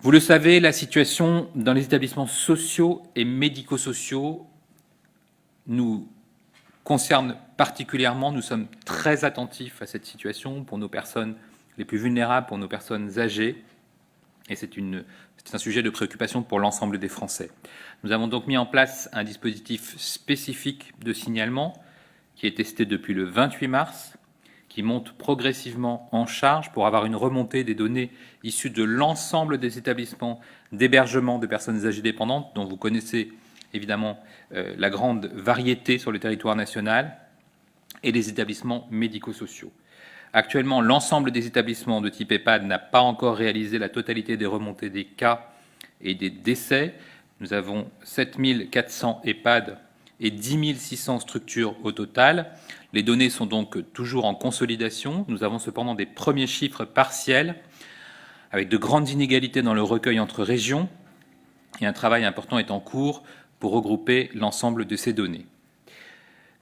Vous le savez, la situation dans les établissements sociaux et médico-sociaux nous concerne particulièrement. Nous sommes très attentifs à cette situation pour nos personnes les plus vulnérables, pour nos personnes âgées, et c'est un sujet de préoccupation pour l'ensemble des Français. Nous avons donc mis en place un dispositif spécifique de signalement qui est testé depuis le 28 mars, qui monte progressivement en charge pour avoir une remontée des données issues de l'ensemble des établissements d'hébergement de personnes âgées dépendantes, dont vous connaissez évidemment la grande variété sur le territoire national, et les établissements médico-sociaux. Actuellement, l'ensemble des établissements de type EHPAD n'a pas encore réalisé la totalité des remontées des cas et des décès. Nous avons 7 400 EHPAD et 10 600 structures au total. Les données sont donc toujours en consolidation. Nous avons cependant des premiers chiffres partiels, avec de grandes inégalités dans le recueil entre régions, et un travail important est en cours pour regrouper l'ensemble de ces données.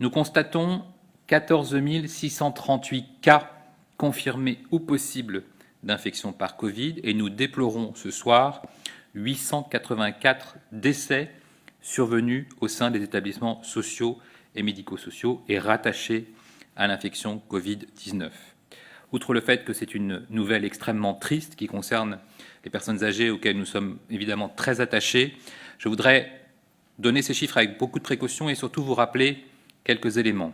Nous constatons 14 638 cas confirmés ou possibles d'infection par Covid, et nous déplorons ce soir 884 décès survenus au sein des établissements sociaux et médico-sociaux et rattachés à l'infection Covid-19. Outre le fait que c'est une nouvelle extrêmement triste qui concerne les personnes âgées auxquelles nous sommes évidemment très attachés, je voudrais donner ces chiffres avec beaucoup de précaution et surtout vous rappeler quelques éléments.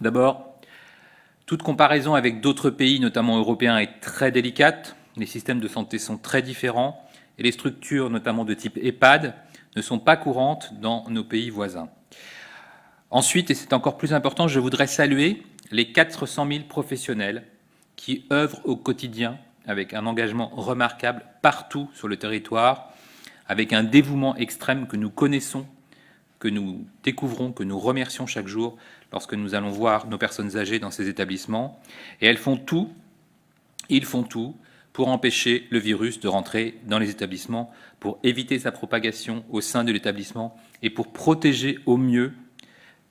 D'abord, toute comparaison avec d'autres pays, notamment européens, est très délicate. Les systèmes de santé sont très différents et les structures, notamment de type EHPAD, ne sont pas courantes dans nos pays voisins. Ensuite, et c'est encore plus important, je voudrais saluer les 400 000 professionnels qui œuvrent au quotidien avec un engagement remarquable partout sur le territoire, avec un dévouement extrême que nous connaissons, que nous découvrons, que nous remercions chaque jour lorsque nous allons voir nos personnes âgées dans ces établissements. Et ils font tout pour empêcher le virus de rentrer dans les établissements, pour éviter sa propagation au sein de l'établissement et pour protéger au mieux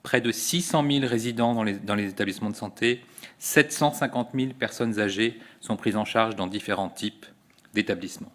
près de 600 000 résidents dans les établissements de santé. 750 000 personnes âgées sont prises en charge dans différents types d'établissements.